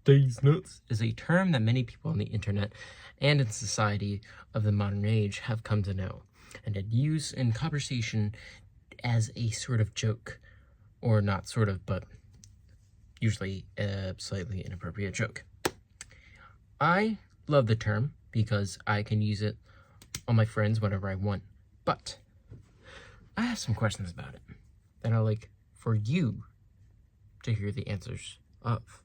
Deez Nuts is a term that many people on the internet and in society of the modern age have come to know, and had used in conversation as a sort of joke, or not sort of, but usually a slightly inappropriate joke. I love the term because I can use it on my friends whenever I want, but I have some questions about it that I'd like for you to hear the answers of.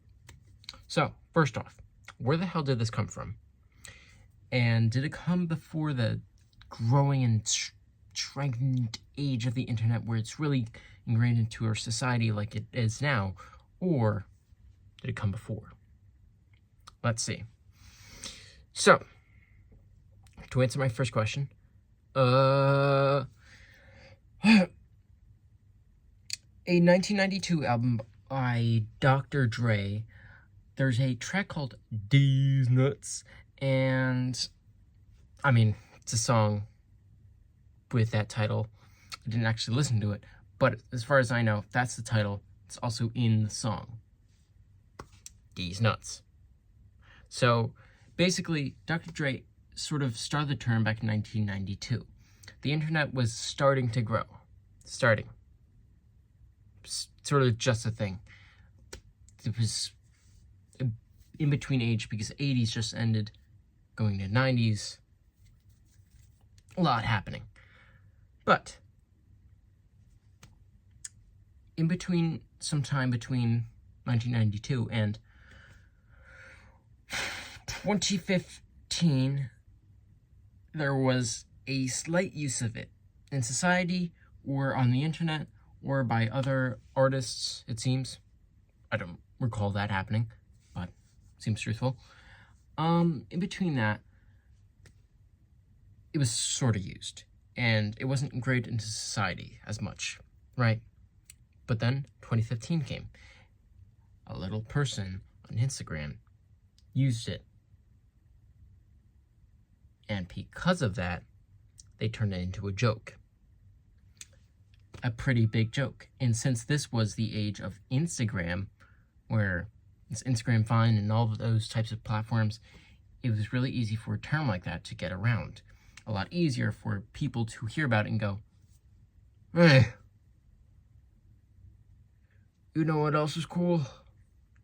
So, first off, where the hell did this come from? And did it come before the growing and strengthened age of the internet where it's really ingrained into our society like it is now? Or did it come before? Let's see. So, to answer my first question, a 1992 album by Dr. Dre, there's a track called Deez Nuts, and I mean, it's a song with that title. I didn't actually listen to it, but as far as I know, that's the title. It's also in the song, Deez Nuts. So basically, Dr. Dre sort of started the term back in 1992. The internet was starting to grow. Sort of just a thing. It was in between age because 80s just ended, going to 90s. A lot happening. But in between, sometime between 1992 and 2015, there was a slight use of it in society or on the internet or by other artists, it seems. I don't recall that happening, but seems truthful. In between that, it was sort of used, and it wasn't ingrained into society as much, right? But then 2015 came. A little person on Instagram used it. And because of that, they turned it into a joke. A pretty big joke. And since this was the age of Instagram, where it's Instagram Vine and all of those types of platforms, it was really easy for a term like that to get around. A lot easier for people to hear about it and go, hey, you know what else is cool?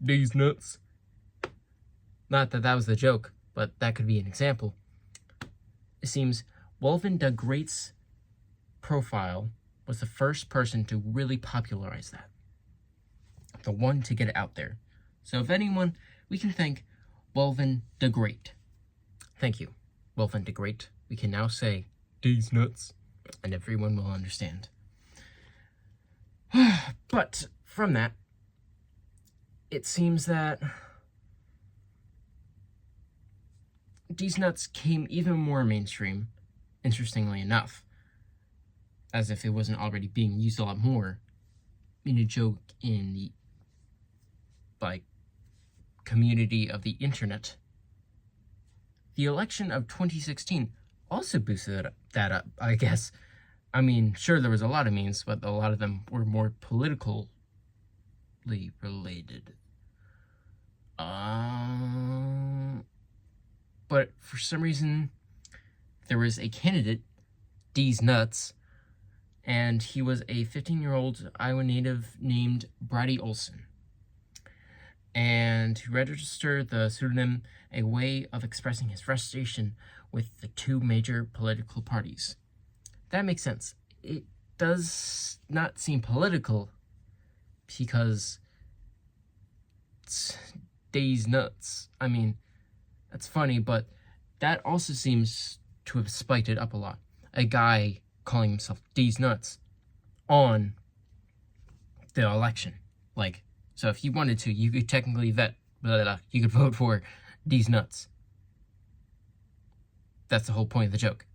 Deez Nuts. Not that that was the joke, but that could be an example. It seems Welvin the Great's profile was the first person to really popularize that. The one to get it out there. So if anyone, we can thank Welvin the Great. Thank you, Welvin the Great. We can now say Deez Nuts, and everyone will understand. But from that, it seems that Deez Nuts came even more mainstream, interestingly enough, as if it wasn't already being used a lot more in a joke in the community of the internet. The election of 2016 also boosted that up, I guess. I mean, sure, there was a lot of memes, but a lot of them were more politically related. But for some reason, there was a candidate, Deez Nuts, and he was a 15-year-old Iowa native named Brady Olson. And he registered the pseudonym, a way of expressing his frustration with the two major political parties. That makes sense. It does not seem political because it's Deez Nuts. I mean, that's funny, but that also seems to have spiked it up a lot. A guy calling himself Deez Nuts on the election. So if you wanted to, you could technically you could vote for Deez Nuts. That's the whole point of the joke.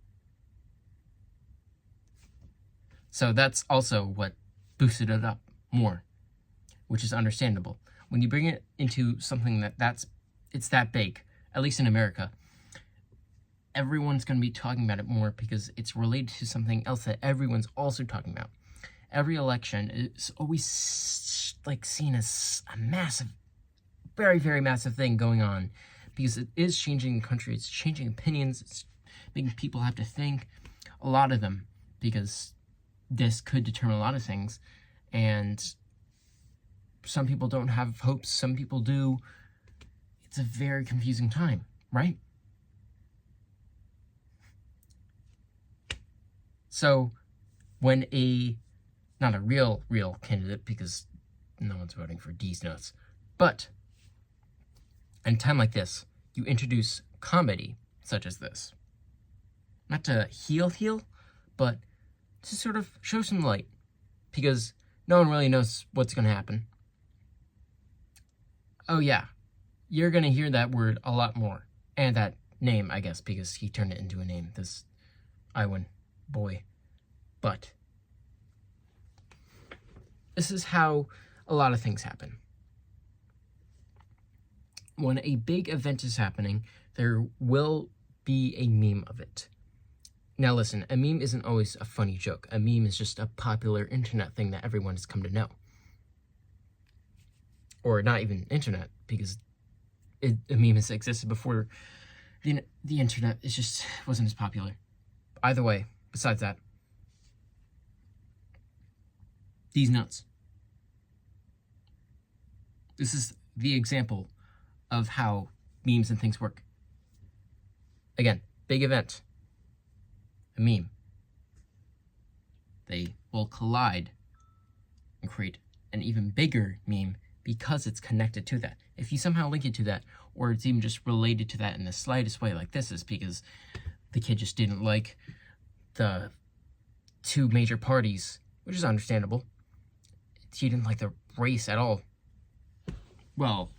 So that's also what boosted it up more, which is understandable. When you bring it into something it's that big, at least in America, everyone's going to be talking about it more because it's related to something else that everyone's also talking about. Every election is always seen as a massive very, very massive thing going on, because it is changing the country, it's changing opinions, it's making people have to think, a lot of them, because this could determine a lot of things, and some people don't have hopes, some people do. It's a very confusing time, right? So when not a real candidate, because no one's voting for Deez Nuts, but in a time like this, you introduce comedy such as this. Not to heal, but to sort of show some light, because no one really knows what's going to happen. Oh yeah, you're going to hear that word a lot more, and that name, I guess, because he turned it into a name, this Iwan boy. But this is how a lot of things happen. When a big event is happening, there will be a meme of it. Now listen, a meme isn't always a funny joke. A meme is just a popular internet thing that everyone has come to know. Or not even internet, because a meme has existed before the internet. It just wasn't as popular. Either way, besides that, Deez Nuts. This is the example of how memes and things work. Again, big event. A meme. They will collide and create an even bigger meme because it's connected to that. If you somehow link it to that, or it's even just related to that in the slightest way, like this is because the kid just didn't like the two major parties, which is understandable. He didn't like the race at all. Well,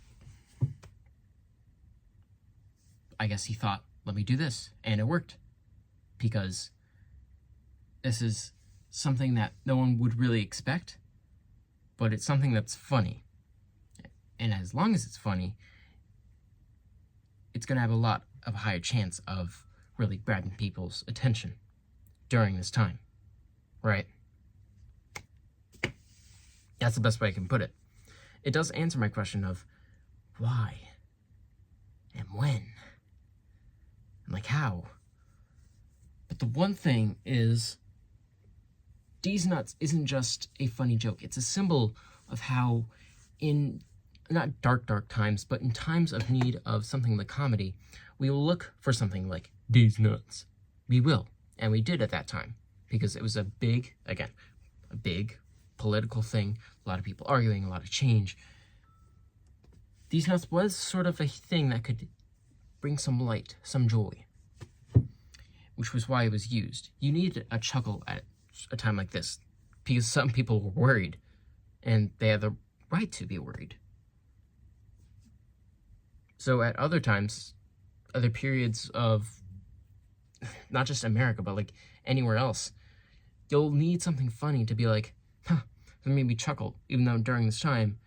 I guess he thought, let me do this, and it worked. Because this is something that no one would really expect, but it's something that's funny. And as long as it's funny, it's going to have a lot of a higher chance of really grabbing people's attention during this time, right? That's the best way I can put it. It does answer my question of why and when and like how. But the one thing is, Deez Nuts isn't just a funny joke. It's a symbol of how in, not dark times, but in times of need of something like comedy, we will look for something like Deez Nuts. We will. And we did at that time. Because it was a big political thing. A lot of people arguing, a lot of change. Deez Nuts was sort of a thing that could bring some light, some joy. Which was why it was used. You needed a chuckle at a time like this, because some people were worried, and they had the right to be worried. So at other times, other periods of, not just America, but like anywhere else, you'll need something funny to be like, huh, that made me chuckle, even though during this time,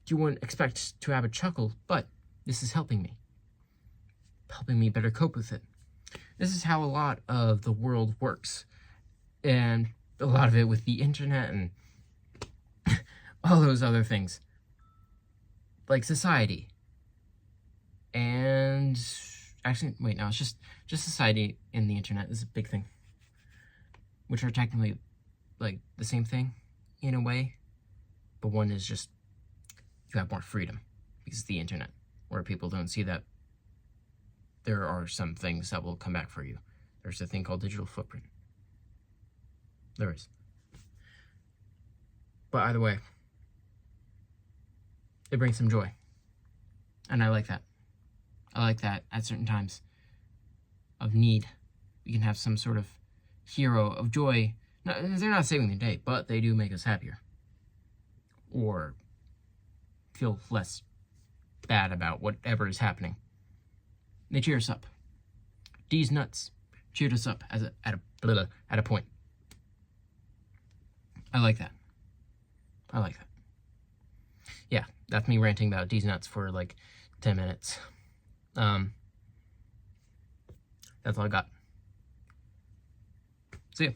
you wouldn't expect to have a chuckle, but this is helping me better cope with it. This is how a lot of the world works, and a lot of it with the internet and all those other things, like society. And actually, wait, no, it's just society and the internet is a big thing, which are technically like the same thing in a way, but one is just you have more freedom because of the internet, where people don't see that there are some things that will come back for you. There's a thing called digital footprint. There is. But either way, it brings some joy. And I like that. I like that at certain times of need, we can have some sort of hero of joy. No, they're not saving the day, but they do make us happier. Or feel less bad about whatever is happening. They cheer us up. Deez Nuts cheered us up at a point. I like that. Yeah, that's me ranting about Deez Nuts for like 10 minutes. That's all I got. See ya.